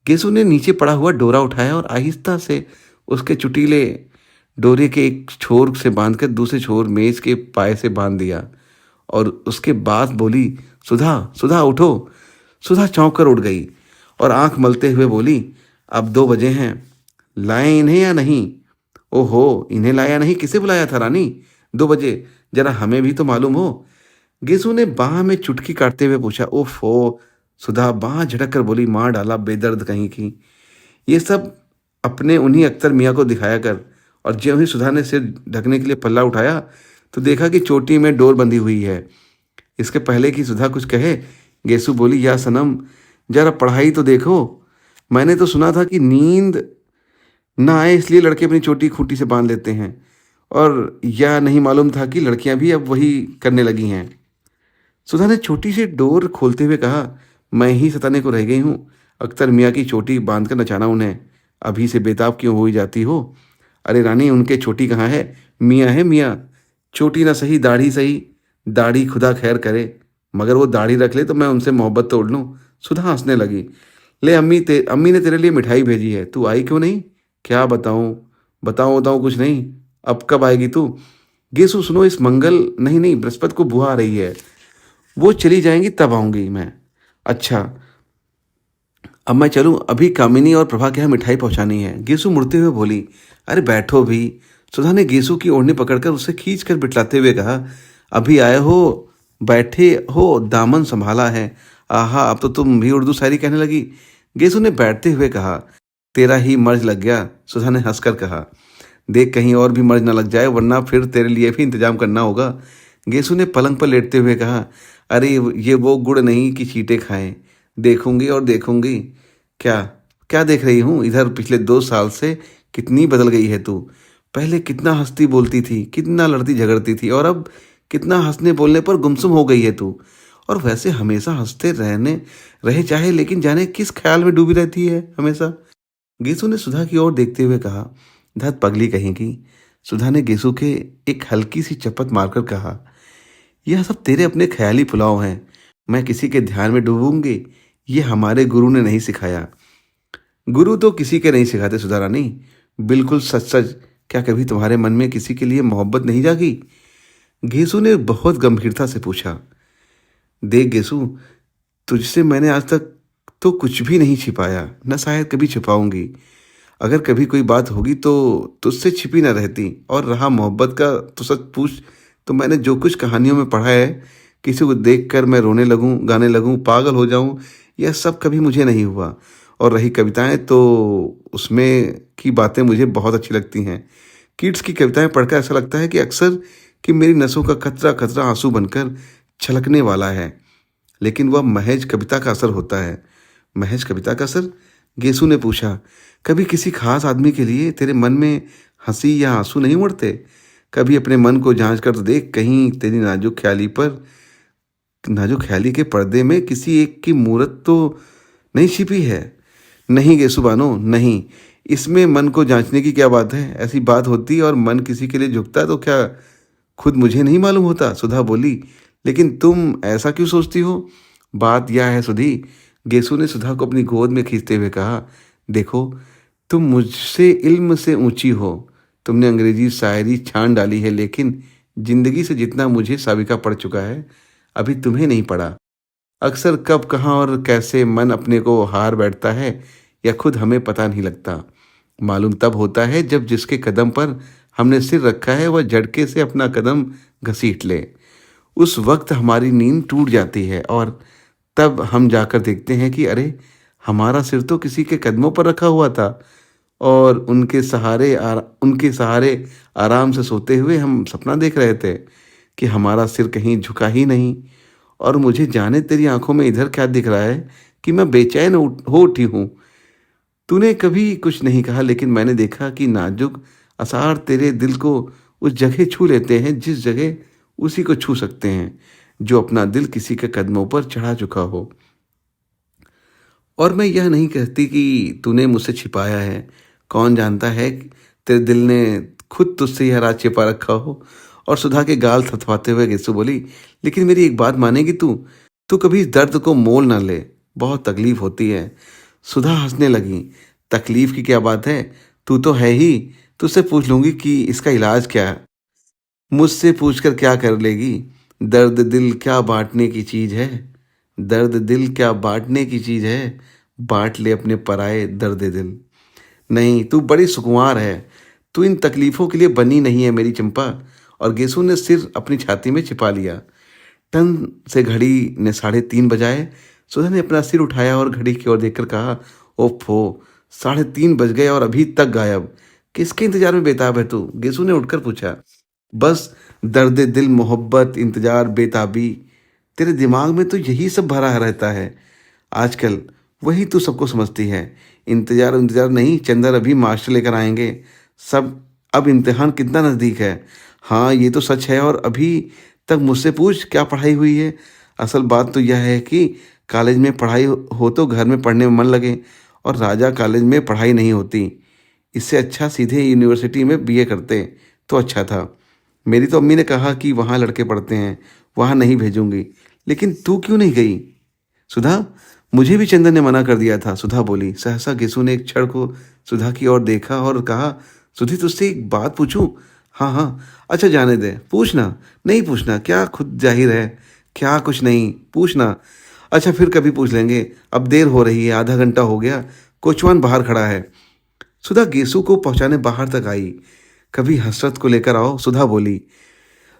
गेसु ने नीचे पड़ा हुआ डोरा उठाया और आहिस्ता से उसके चुटीले डोरे के एक छोर से बांधकर दूसरे छोर मेज के पाए से बांध दिया, और उसके बाद बोली, सुधा सुधा उठो। सुधा चौंक कर उठ गई और आंख मलते हुए बोली, अब 2 बजे हैं, लाएं इन्हें या नहीं? ओहो, इन्हें लाया नहीं, किसे बुलाया था रानी? 2 बजे, जरा हमें भी तो मालूम हो। गेसु ने बाह में चुटकी काटते हुए पूछा। ओफो, सुधा बाँह झटक कर बोली, मार डाला बेदर्द कहीं की। ये सब अपने उन्हीं अख्तर मियाँ को दिखाया कर। और ज्यों ही सुधा ने सिर ढकने के लिए पल्ला उठाया तो देखा कि चोटी में डोर बंधी हुई है। इसके पहले कि सुधा कुछ कहे, गेसु बोली, या सनम, जरा पढ़ाई तो देखो। मैंने तो सुना था कि नींद ना आए इसलिए लड़के अपनी चोटी खूंटी से बांध लेते हैं, और यह नहीं मालूम था कि लड़कियां भी अब वही करने लगी हैं। सुधा ने छोटी सी डोर खोलते हुए कहा, मैं ही सताने को रह गई हूँ। अख्तर मियाँ की चोटी बांध कर नचाना उन्हें। अभी से बेताब क्यों हो ही जाती हो? अरे रानी, उनके चोटी कहाँ है? मियाँ है मियाँ। चोटी ना सही, दाढ़ी सही। दाढ़ी खुदा खैर करे, मगर वो दाढ़ी रख ले तो मैं उनसे मोहब्बत तोड़ लूँ। सुधा हंसने लगी। ले अम्मी ने तेरे लिए मिठाई भेजी है, तू आई क्यों नहीं? क्या बताऊँ? बताऊँ कुछ नहीं। अब कब आएगी तू? गेसु सुनो, इस मंगल नहीं नहीं बृहस्पति को बुआ आ रही है। वो चली जाएंगी तब आऊंगी मैं। अच्छा, अब मैं चलूं? अभी कामिनी और प्रभा के यहाँ मिठाई पहुंचानी है। गेसु मुड़ते हुए बोली, अरे बैठो भी। सुधा ने गेसु की ओढ़नी पकड़कर उसे खींच कर बिठलाते हुए कहा, अभी आए हो, बैठे हो, दामन संभाला है। आहा, अब तो तुम भी उर्दू शायरी कहने लगी। गेसु ने बैठते हुए कहा, तेरा ही मर्ज लग गया। सुधा ने हंसकर कहा, देख कहीं और भी मर्ज न लग जाए, वरना फिर तेरे लिए भी इंतजाम करना होगा। गेसु ने पलंग पर लेटते हुए कहा, अरे ये वो गुड़ नहीं कि चींटे खाएं। देखूंगी और देखूंगी। क्या क्या देख रही हूँ? इधर पिछले 2 साल से कितनी बदल गई है तू। पहले कितना हंसती बोलती थी, कितना लड़ती झगड़ती थी, और अब कितना हंसने बोलने पर गुमसुम हो गई है तू। और वैसे हमेशा हंसते रहे चाहे, लेकिन जाने किस ख्याल में डूबी रहती है हमेशा। गेसु ने सुधा की ओर देखते हुए कहा, धत पगली कहेगी। सुधा ने गेसु के एक हल्की सी चपत मारकर कहा, यह सब तेरे अपने ख्याली पुलाव हैं। मैं किसी के ध्यान में डूबूंगी, ये हमारे गुरु ने नहीं सिखाया। गुरु तो किसी के नहीं सिखाते सुधा रानी। बिल्कुल सच सच, क्या कभी तुम्हारे मन में किसी के लिए मोहब्बत नहीं जागी? गेसु ने बहुत गंभीरता से पूछा। देख गेसु, तुझसे मैंने आज तक तो कुछ भी नहीं छिपाया, न शायद कभी छिपाऊंगी। अगर कभी कोई बात होगी तो तुझसे छिपी न रहती। और रहा मोहब्बत का, तो सच पूछ तो मैंने जो कुछ कहानियों में पढ़ा है, किसी को देखकर मैं रोने लगूं, गाने लगूं, पागल हो जाऊं, यह सब कभी मुझे नहीं हुआ। और रही कविताएं, तो उसमें की बातें मुझे बहुत अच्छी लगती हैं। कीट्स की कविताएं पढ़कर ऐसा लगता है कि अक्सर कि मेरी नसों का खतरा खतरा आंसू बनकर छलकने वाला है। लेकिन वह महज कविता का असर होता है। महज कविता का असर? गेसु ने पूछा। कभी किसी खास आदमी के लिए तेरे मन में हंसी या आंसू नहीं उमड़ते? कभी अपने मन को जांच कर तो देख, कहीं तेरी नाजुक ख्याली के पर्दे में किसी एक की मूरत तो नहीं छिपी है? नहीं गेसु बानो, नहीं। इसमें मन को जांचने की क्या बात है? ऐसी बात होती और मन किसी के लिए झुकता तो क्या खुद मुझे नहीं मालूम होता? सुधा बोली। लेकिन तुम ऐसा क्यों सोचती हो? बात यह है सुधी, गेसु ने सुधा को अपनी गोद में खींचते हुए कहा, देखो, तुम मुझसे इल्म से ऊंची हो। तुमने अंग्रेजी शायरी छान डाली है, लेकिन जिंदगी से जितना मुझे साबिका पड़ चुका है, अभी तुम्हें नहीं पड़ा। अक्सर कब, कहाँ और कैसे मन अपने को हार बैठता है, या खुद हमें पता नहीं लगता। मालूम तब होता है जब जिसके कदम पर हमने सिर रखा है वह झटके से अपना कदम घसीट ले। उस वक्त हमारी नींद टूट जाती है, और तब हम जाकर देखते हैं कि अरे, हमारा सिर तो किसी के कदमों पर रखा हुआ था, और उनके सहारे आराम से सोते हुए हम सपना देख रहे थे कि हमारा सिर कहीं झुका ही नहीं। और मुझे जाने तेरी आंखों में इधर क्या दिख रहा है कि मैं बेचैन हो उठी हूँ। तूने कभी कुछ नहीं कहा, लेकिन मैंने देखा कि नाजुक असार तेरे दिल को उस जगह छू लेते हैं जिस जगह उसी को छू सकते हैं जो अपना दिल किसी के कदमों पर चढ़ा चुका हो। और मैं यह नहीं कहती कि तूने मुझसे छिपाया है। कौन जानता है तेरे दिल ने खुद तुझसे यह राज छिपा रखा हो। और सुधा के गाल थपथपाते हुए गेसु बोली, लेकिन मेरी एक बात मानेगी तू? तू कभी इस दर्द को मोल ना ले, बहुत तकलीफ होती है। सुधा हंसने लगी। तकलीफ की क्या बात है, तू तो है ही। तुझसे पूछ लूंगी कि इसका इलाज क्या है। मुझसे पूछकर क्या कर लेगी? दर्द दिल क्या बांटने की चीज है? दर्द दिल क्या बांटने की चीज है? बांट ले अपने पराए दर्द दिल। नहीं, तू बड़ी सुकुमार है। तू इन तकलीफों के लिए बनी नहीं है मेरी चंपा। और गेसु ने सिर अपनी छाती में छिपा लिया। टन से घड़ी ने 3:30 बजाए। सुधा ने अपना सिर उठाया और घड़ी की ओर देखकर कहा, ओफो, 3:30 बज गए और अभी तक गायब। किसके इंतजार में बेताब है तू? गेसु ने उठकर पूछा। बस दर्द दिल, मोहब्बत, इंतजार, बेताबी। तेरे दिमाग में तो यही सब भरा रहता है आजकल। वही तू सबको समझती है। इंतजार इंतजार नहीं, चंदर अभी मास्टर लेकर आएंगे सब। अब इम्तिहान कितना नज़दीक है। हाँ, ये तो सच है। और अभी तक मुझसे पूछ क्या पढ़ाई हुई है। असल बात तो यह है कि कॉलेज में पढ़ाई हो तो घर में पढ़ने में मन लगे, और राजा कॉलेज में पढ़ाई नहीं होती। इससे अच्छा सीधे यूनिवर्सिटी में बीए करते तो अच्छा था। मेरी तो अम्मी ने कहा कि वहाँ लड़के पढ़ते हैं, वहाँ नहीं भेजूंगी। लेकिन तू क्यों नहीं गई सुधा? मुझे भी चंदन ने मना कर दिया था, सुधा बोली। सहसा गेसु ने एक क्षण को सुधा की ओर देखा और कहा, सुधी, तुझसे एक बात पूछूं? हाँ हाँ। अच्छा, जाने दे, पूछना। नहीं पूछना क्या, खुद जाहिर है। क्या कुछ नहीं, पूछना। अच्छा, फिर कभी पूछ लेंगे, अब देर हो रही है, आधा घंटा हो गया, कोचवान बाहर खड़ा है। सुधा गेसु को पहुंचाने बाहर तक आई। कभी हसरत को लेकर आओ, सुधा बोली।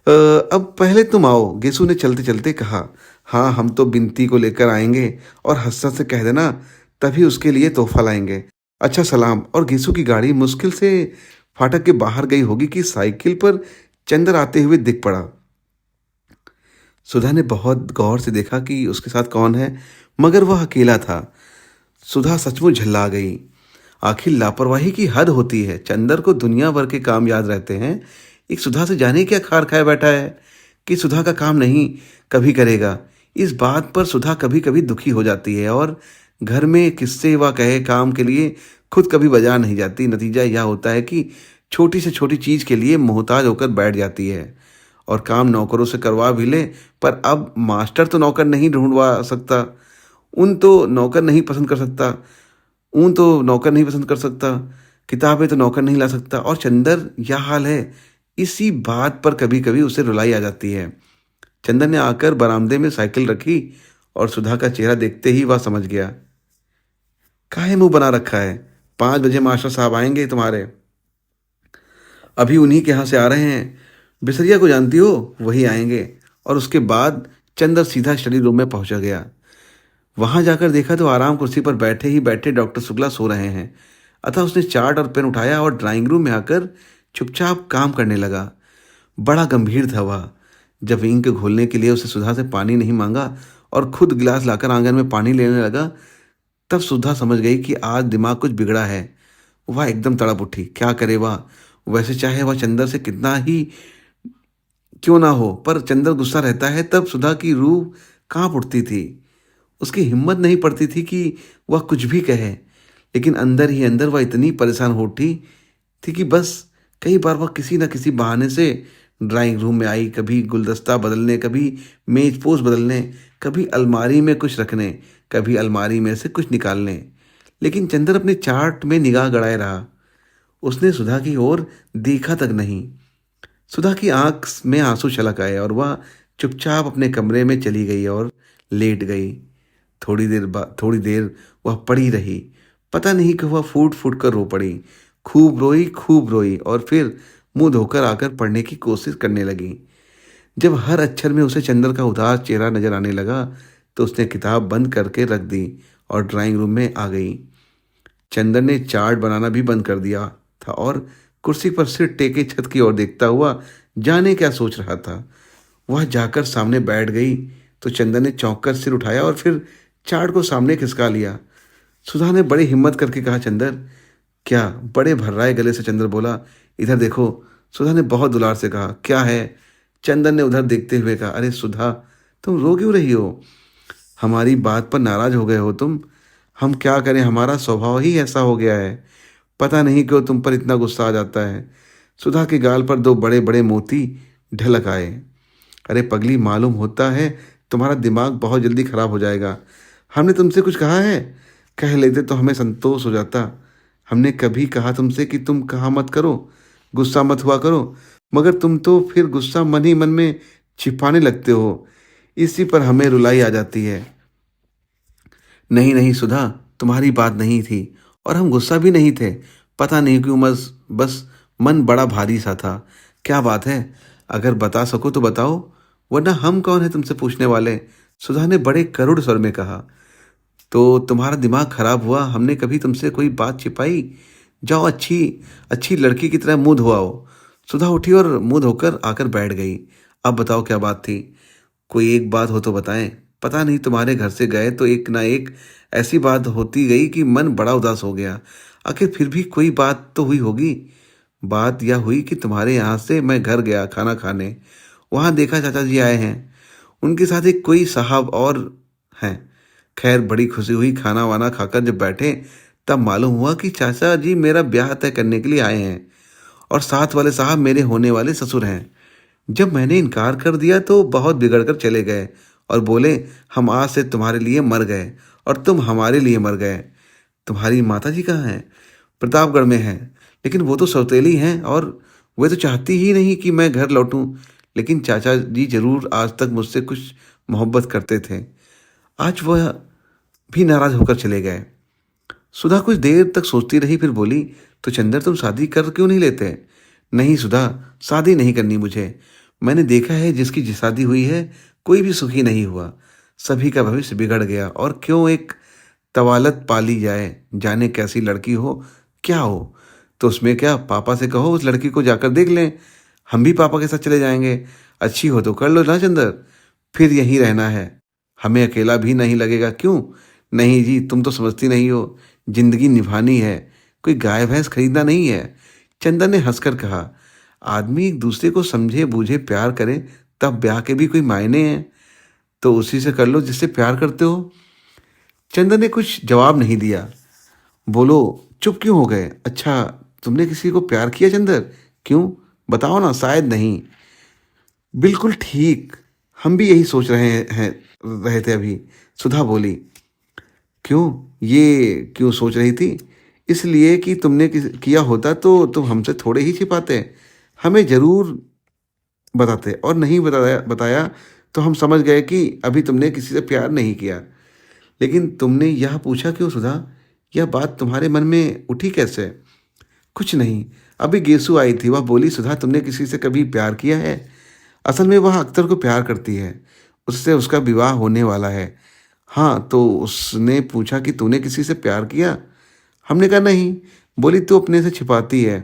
अब पहले तुम आओ, गेसु ने चलते चलते कहा। हाँ, हम तो बिनती को लेकर आएंगे, और हसरत से कह देना तभी उसके लिए तोहफा लाएंगे। अच्छा, सलाम। और गेसु की गाड़ी मुश्किल से फाटक के बाहर गई होगी कि साइकिल पर चंदर आते हुए दिख पड़ा। सुधा ने बहुत गौर से देखा कि उसके साथ कौन है, मगर वह अकेला था। सुधा सचमुच झल्ला गई। आखिर लापरवाही की हद होती है। चंदर को दुनिया भर के काम याद रहते हैं, एक सुधा से जाने क्या खार खाए बैठा है कि सुधा का काम नहीं कभी करेगा। इस बात पर सुधा कभी कभी दुखी हो जाती है, और घर में किससे वह कहे काम के लिए खुद कभी बाजार नहीं जाती। नतीजा यह होता है कि छोटी से छोटी चीज़ के लिए मोहताज होकर बैठ जाती है, और काम नौकरों से करवा भी ले। पर अब मास्टर तो नौकर नहीं ढूंढवा सकता, उन तो नौकर नहीं पसंद कर सकता, किताबें तो नौकर नहीं ला सकता, और चंदर यह हाल है। इसी बात पर कभी कभी उसे रुलाई आ जाती है। चंदर ने आकर बरामदे में साइकिल रखी, और सुधा का चेहरा देखते ही वह समझ गया। काहे मुंह बना रखा है? 5 बजे मास्टर साहब आएंगे तुम्हारे, अभी उन्हीं के यहाँ से आ रहे हैं। बिसरिया को जानती हो, वही आएंगे। और उसके बाद चंदर सीधा स्टडी रूम में पहुंचा गया। वहां जाकर देखा तो आराम कुर्सी पर बैठे ही बैठे डॉक्टर शुक्ला सो रहे हैं। अतः उसने चार्ट और पेन उठाया और ड्राइंग रूम में आकर चुपचाप काम करने लगा। बड़ा गंभीर था वह। जब इंक घोलने के लिए उसे सुधा से पानी नहीं मांगा और खुद गिलास लाकर आंगन में पानी लेने लगा, तब सुधा समझ गई कि आज दिमाग कुछ बिगड़ा है। वह एकदम तड़प उठी। क्या करे वह? वैसे चाहे वह चंदर से कितना ही क्यों ना हो, पर चंदर गुस्सा रहता है तब सुधा की रूह कांप उठती थी। उसकी हिम्मत नहीं पड़ती थी कि वह कुछ भी कहे, लेकिन अंदर ही अंदर वह इतनी परेशान हो उठी थी कि बस कई बार वह किसी न किसी बहाने से ड्राइंग रूम में आई, कभी गुलदस्ता बदलने, कभी मेज पोस्ट बदलने, कभी अलमारी में कुछ रखने, कभी अलमारी में से कुछ निकालने। लेकिन चंदर अपने चार्ट में निगाह गड़ाए रहा। उसने सुधा की ओर देखा तक नहीं। सुधा की आंख में आंसू छलक आए और वह चुपचाप अपने कमरे में चली गई और लेट गई। थोड़ी देर वह पड़ी रही। पता नहीं कि वह फूट फूट कर रो पड़ी। खूब रोई और फिर मुंह धोकर आकर पढ़ने की कोशिश करने लगी। जब हर अक्षर में उसे चंदर का उदास चेहरा नजर आने लगा तो उसने किताब बंद करके रख दी और ड्राइंग रूम में आ गई। चंदर ने चार्ट बनाना भी बंद कर दिया था और कुर्सी पर सिर टेके छत की ओर देखता हुआ जाने क्या सोच रहा था। वह जाकर सामने बैठ गई तो चंदर ने चौंक कर सिर उठाया और फिर चार्ट को सामने खिसका लिया। सुधा ने बड़ी हिम्मत करके कहा, चंदर क्या? बड़े भर्राए गले से चंदर बोला, इधर देखो। सुधा ने बहुत दुलार से कहा, क्या है? चंदर ने उधर देखते हुए कहा, अरे सुधा, तुम रो क्यों रही हो? हमारी बात पर नाराज हो गए हो तुम? हम क्या करें, हमारा स्वभाव ही ऐसा हो गया है। पता नहीं क्यों तुम पर इतना गुस्सा आ जाता है। सुधा के गाल पर 2 बड़े बड़े मोती ढलक आए। अरे पगली, मालूम होता है तुम्हारा दिमाग बहुत जल्दी खराब हो जाएगा। हमने तुमसे कुछ कहा है? कह लेते तो हमें संतोष हो जाता। हमने कभी कहा तुमसे कि तुम कहा मत करो, गुस्सा मत हुआ करो, मगर तुम तो फिर गुस्सा मन ही मन में छिपाने लगते हो। इसी पर हमें रुलाई आ जाती है। नहीं नहीं सुधा, तुम्हारी बात नहीं थी और हम गुस्सा भी नहीं थे। पता नहीं क्यों बस मन बड़ा भारी सा था। क्या बात है? अगर बता सको तो बताओ, वरना हम कौन है तुमसे पूछने वाले। सुधा ने बड़े करुण स्वर में कहा, तो तुम्हारा दिमाग खराब हुआ? हमने कभी तुमसे कोई बात छिपाई? जाओ अच्छी अच्छी लड़की की तरह मुंह धोआओ। सुधा उठी और मुंह धोकर आकर बैठ गई। अब बताओ क्या बात थी? कोई एक बात हो तो बताएं। पता नहीं तुम्हारे घर से गए तो एक ना एक ऐसी बात होती गई कि मन बड़ा उदास हो गया। आखिर फिर भी कोई बात तो हुई होगी। बात यह हुई कि तुम्हारे यहाँ से मैं घर गया खाना खाने। वहाँ देखा चाचा जी आए हैं। उनके साथ एक कोई साहब और हैं। खैर बड़ी खुशी हुई। खाना वाना खाकर जब बैठे तब मालूम हुआ कि चाचा जी मेरा ब्याह तय करने के लिए आए हैं और साथ वाले साहब मेरे होने वाले ससुर हैं। जब मैंने इनकार कर दिया तो बहुत बिगड़कर चले गए और बोले, हम आज से तुम्हारे लिए मर गए और तुम हमारे लिए मर गए। तुम्हारी माता जी कहाँ हैं? प्रतापगढ़ में हैं। लेकिन वो तो सौतेली हैं और वे तो चाहती ही नहीं कि मैं घर लौटूं। लेकिन चाचा जी जरूर आज तक मुझसे कुछ मोहब्बत करते थे। आज वह भी नाराज होकर चले गए। सुधा कुछ देर तक सोचती रही, फिर बोली, तो चंदर तुम शादी कर क्यों नहीं लेते? नहीं सुधा, शादी नहीं करनी मुझे। मैंने देखा है जिसकी शादी हुई है कोई भी सुखी नहीं हुआ। सभी का भविष्य बिगड़ गया। और क्यों एक तवालत पाली जाए? जाने कैसी लड़की हो, क्या हो। तो उसमें क्या, पापा से कहो उस लड़की को जाकर देख लें। हम भी पापा के साथ चले जाएंगे। अच्छी हो तो कर लो ना चंदर, फिर यहीं रहना है। हमें अकेला भी नहीं लगेगा। क्यों? नहीं जी, तुम तो समझती नहीं हो। जिंदगी निभानी है, कोई गाय भैंस खरीदना नहीं है। चंदन ने हंसकर कहा, आदमी एक दूसरे को समझे बूझे प्यार करे तब ब्याह के भी कोई मायने हैं। तो उसी से कर लो जिससे प्यार करते हो। चंदन ने कुछ जवाब नहीं दिया। बोलो, चुप क्यों हो गए? अच्छा, तुमने किसी को प्यार किया चंदर? क्यों, बताओ ना। शायद नहीं। बिल्कुल ठीक, हम भी यही सोच रहे थे अभी। सुधा बोली। क्यों? ये क्यों सोच रही थी? इसलिए कि तुमने किया होता तो तुम हमसे थोड़े ही छिपाते, हमें जरूर बताते। और नहीं बताया बताया तो हम समझ गए कि अभी तुमने किसी से प्यार नहीं किया। लेकिन तुमने यह पूछा क्यों सुधा? यह बात तुम्हारे मन में उठी कैसे? कुछ नहीं, अभी गेसु आई थी। वह बोली, सुधा तुमने किसी से कभी प्यार किया है? असल में वह अख्तर को प्यार करती है। उससे उसका विवाह होने वाला है। हाँ, तो उसने पूछा कि तूने किसी से प्यार किया? हमने कहा नहीं। बोली, तू अपने से छिपाती है।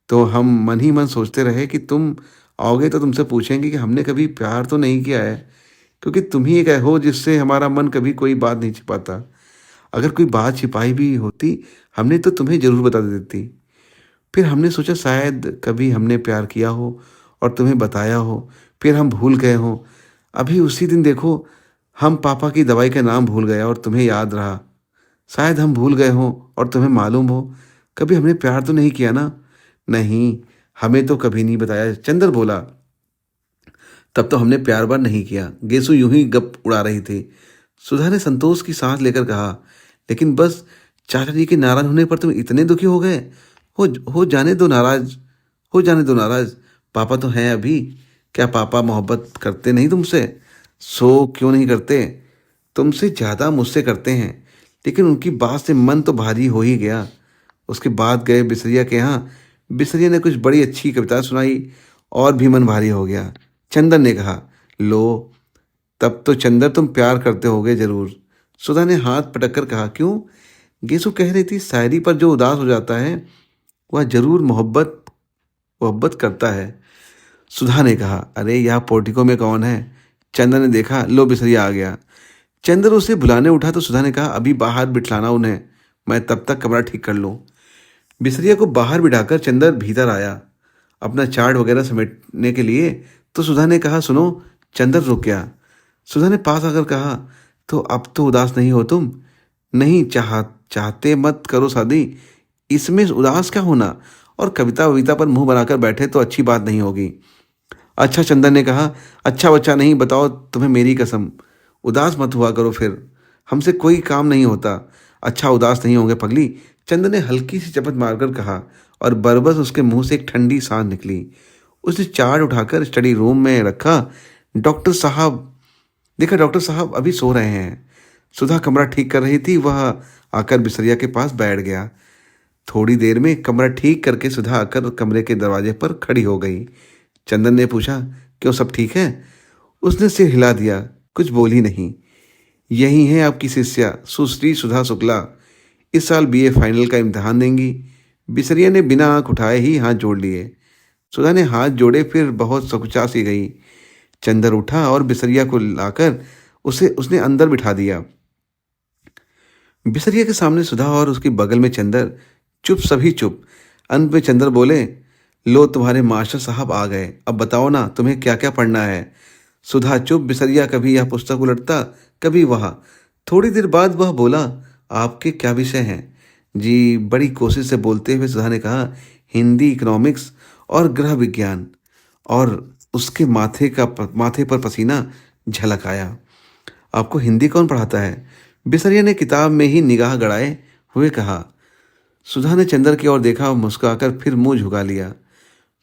तो हम मन ही मन सोचते रहे कि तुम आओगे तो तुमसे पूछेंगे कि हमने कभी प्यार तो नहीं किया है, क्योंकि तुम ही एक हो जिससे हमारा मन कभी कोई बात नहीं छिपाता। अगर कोई बात छिपाई भी होती हमने तो तुम्हें जरूर बता देती। फिर हमने सोचा शायद कभी हमने प्यार किया हो और तुम्हें बताया हो, फिर हम भूल गए हो। अभी उसी दिन देखो, हम पापा की दवाई का नाम भूल गए और तुम्हें याद रहा। शायद हम भूल गए हो और तुम्हें मालूम हो। कभी हमने प्यार तो नहीं किया ना? नहीं, हमें तो कभी नहीं बताया। चंदर बोला, तब तो हमने प्यार बार नहीं किया। गेसु यूं ही गप उड़ा रही थी। सुधा ने संतोष की सांस लेकर कहा, लेकिन बस चाचा जी के नाराज होने पर तुम इतने दुखी हो गए? हो जाने दो नाराज, हो जाने दो नाराज। पापा तो हैं अभी। क्या पापा मोहब्बत करते नहीं तुमसे? सो क्यों नहीं करते? तुमसे ज़्यादा मुझसे करते हैं। लेकिन उनकी बात से मन तो भारी हो ही गया। उसके बाद गए बिसरिया के यहाँ। बिसरिया ने कुछ बड़ी अच्छी कविता सुनाई और भी मन भारी हो गया। चंदन ने कहा, लो, तब तो चंदर तुम प्यार करते होगे जरूर। सुधा ने हाथ पटक कर कहा, क्यों? गेसु कह रही थी, शायरी पर जो उदास हो जाता है वह जरूर मोहब्बत मोहब्बत करता है। सुधा ने कहा, अरे यहाँ पोर्टिको में कौन है? चंदन ने देखा, लो बिसरिया आ गया। चंदर उसे बुलाने उठा तो सुधा ने कहा, अभी बाहर बिठलाना उन्हें, मैं तब तक कमरा ठीक कर लूँ। बिसरिया को बाहर बिठाकर चंदर भीतर आया अपना चार्ट वगैरह समेटने के लिए। तो सुधा ने कहा, सुनो। चंदर रुक गया। सुधा ने पास आकर कहा, तो अब तो उदास नहीं हो तुम? नहीं, चाहते मत करो शादी, इसमें उदास क्या होना? और कविता वविता पर मुंह बनाकर बैठे तो अच्छी बात नहीं होगी। अच्छा, चंदन ने कहा, अच्छा बच्चा नहीं, बताओ तुम्हें मेरी कसम, उदास मत हुआ करो फिर, हमसे कोई काम नहीं होता। अच्छा, उदास नहीं होंगे पगली, चंदन ने हल्की सी चपत मारकर कहा। और बरबस उसके मुंह से एक ठंडी सांस निकली। उसने चार्ट उठाकर स्टडी रूम में रखा। डॉक्टर साहब देखा, डॉक्टर साहब अभी सो रहे हैं। सुधा कमरा ठीक कर रही थी, वह आकर बिसरिया के पास बैठ गया। थोड़ी देर में कमरा ठीक करके सुधा आकर कमरे के दरवाजे पर खड़ी हो गई। चंदन ने पूछा, क्यों, सब ठीक है? उसने सिर हिला दिया। कुछ बोली नहीं। यही है आपकी शिष्या सुश्री सुधा शुक्ला, इस साल बीए फाइनल का इम्तिहान देंगी। बिसरिया ने बिना आंख उठाए ही हाथ जोड़ लिए। सुधा ने हाथ जोड़े, फिर बहुत सकुचा सी गई। चंदर उठा और बिसरिया को लाकर उसे उसने अंदर बिठा दिया। बिसरिया के सामने सुधा और उसके बगल में चंदर, चुप सभी चुप। अंत में चंदर बोले, लो तुम्हारे मास्टर साहब आ गए, अब बताओ ना तुम्हें क्या क्या पढ़ना है। सुधा चुप, बिसरिया कभी यह पुस्तक उलटता कभी वह। थोड़ी देर बाद वह बोला, आपके क्या विषय हैं जी। बड़ी कोशिश से बोलते हुए सुधा ने कहा, हिंदी, इकोनॉमिक्स और गृह विज्ञान। और उसके माथे पर पसीना झलक आया। आपको हिंदी कौन पढ़ाता है? बिसरिया ने किताब में ही निगाह गड़ाए हुए कहा। सुधा ने चंदर की ओर देखा और मुस्कुराकर फिर मुंह झुका लिया।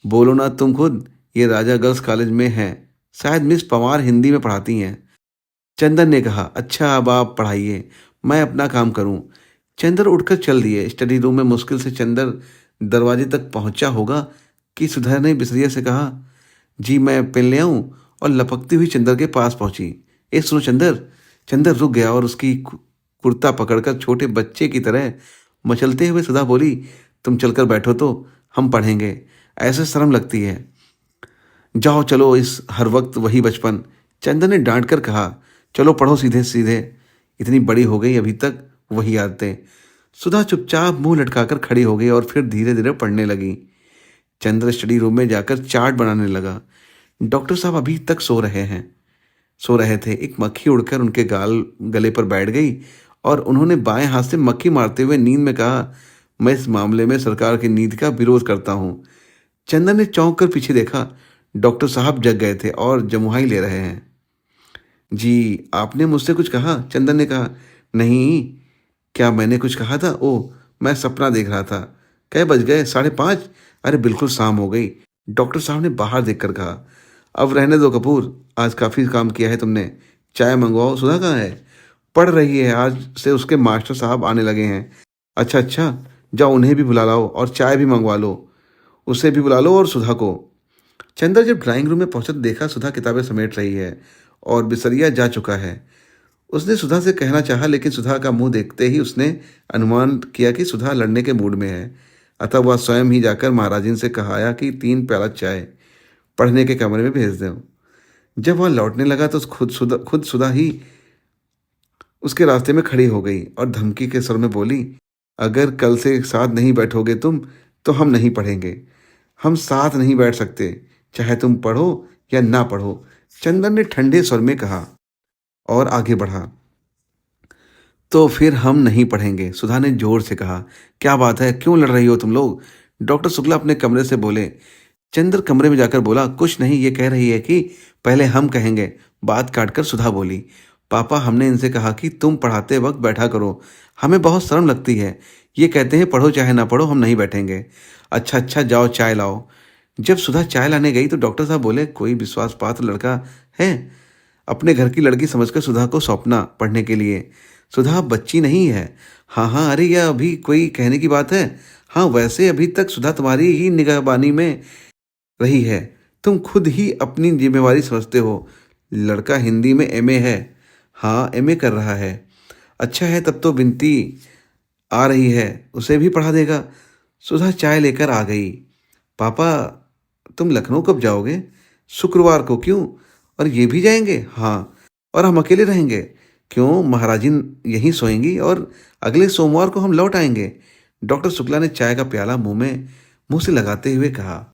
बोलो ना तुम खुद, ये राजा गर्ल्स कॉलेज में है, शायद मिस पवार हिंदी में पढ़ाती हैं। चंदर ने कहा, अच्छा अब आप पढ़ाइए, मैं अपना काम करूं। चंदर उठकर चल दिए। स्टडी रूम में मुश्किल से चंदर दरवाजे तक पहुंचा होगा कि सुधा ने बिसरिया से कहा, जी मैं पेन ले आऊं, और लपकती हुई चंदर के पास पहुंची। ए सुनो चंदर। चंदर रुक गया और उसकी कुर्ता पकड़कर छोटे बच्चे की तरह मचलते हुए सुधा बोली, तुम चलकर बैठो तो हम पढ़ेंगे, ऐसे शर्म लगती है। जाओ चलो, इस हर वक्त वही बचपन। चंदर ने डांट कर कहा, चलो पढ़ो सीधे सीधे, इतनी बड़ी हो गई अभी तक वही आदतें। सुधा चुपचाप मुंह लटकाकर खड़ी हो गई और फिर धीरे धीरे पढ़ने लगी। चंद्र स्टडी रूम में जाकर चार्ट बनाने लगा। डॉक्टर साहब अभी तक सो रहे थे। एक मक्खी उड़कर उनके गले पर बैठ गई और उन्होंने बाएं हाथ से मक्खी मारते हुए नींद में कहा, मैं इस मामले में सरकार की नीति का विरोध करता हूँ। चंदन ने चौंक कर पीछे देखा। डॉक्टर साहब जग गए थे और जमुहाई ले रहे हैं। जी आपने मुझसे कुछ कहा? चंदन ने कहा, नहीं। क्या मैंने कुछ कहा था? ओह, मैं सपना देख रहा था। कै बज गए? 5:30। अरे बिल्कुल शाम हो गई। डॉक्टर साहब ने बाहर देखकर कहा, अब रहने दो कपूर, आज काफ़ी काम किया है तुमने। चाय मंगवाओ। सुधा कहाँ है? पढ़ रही है, आज से उसके मास्टर साहब आने लगे हैं। अच्छा अच्छा, जाओ उन्हें भी बुला लाओ और चाय भी मंगवा लो। उसे भी बुला लो और सुधा को। चंदर जब ड्राइंग रूम में पहुंचा तो देखा सुधा किताबें समेट रही है और बिसरिया जा चुका है। उसने सुधा से कहना चाहा, लेकिन सुधा का मुंह देखते ही उसने अनुमान किया कि सुधा लड़ने के मूड में है। अतः वह स्वयं ही जाकर महाराजिन से कहाया कि 3 प्याला चाय पढ़ने के कमरे में भेज दें। जब वह लौटने लगा तो खुद सुधा ही उसके रास्ते में खड़ी हो गई और धमकी के स्वर में बोली, अगर कल से साथ नहीं बैठोगे तुम तो हम नहीं पढ़ेंगे। हम साथ नहीं बैठ सकते, चाहे तुम पढ़ो या ना पढ़ो। चंदन ने ठंडे स्वर में कहा और आगे बढ़ा। तो फिर हम नहीं पढ़ेंगे, सुधा ने जोर से कहा। क्या बात है, क्यों लड़ रही हो तुम लोग? डॉक्टर शुक्ला अपने कमरे से बोले। चंद्र कमरे में जाकर बोला, कुछ नहीं, ये कह रही है कि पहले हम कहेंगे। बात काटकर सुधा बोली, पापा हमने इनसे कहा कि तुम पढ़ाते वक्त बैठा करो, हमें बहुत शर्म लगती है। ये कहते हैं पढ़ो चाहे ना पढ़ो, हम नहीं बैठेंगे। अच्छा अच्छा, जाओ चाय लाओ। जब सुधा चाय लाने गई तो डॉक्टर साहब बोले, कोई विश्वास पात्र लड़का है? अपने घर की लड़की समझकर सुधा को सौंपना पढ़ने के लिए। सुधा बच्ची नहीं है। हाँ हाँ, अरे यह अभी कोई कहने की बात है? हाँ, वैसे अभी तक सुधा तुम्हारी ही निगहबानी में रही है, तुम खुद ही अपनी जिम्मेवारी समझते हो। लड़का हिंदी में एमए है। हाँ, एमए कर रहा है। अच्छा है, तब तो बिनती आ रही है, उसे भी पढ़ा देगा। सुधा चाय लेकर आ गई। पापा तुम लखनऊ कब जाओगे? शुक्रवार को। क्यों? और ये भी जाएंगे? हाँ। और हम अकेले रहेंगे? क्यों, महाराजिन यहीं सोएंगी और अगले सोमवार को हम लौट आएंगे। डॉक्टर शुक्ला ने चाय का प्याला मुंह से लगाते हुए कहा।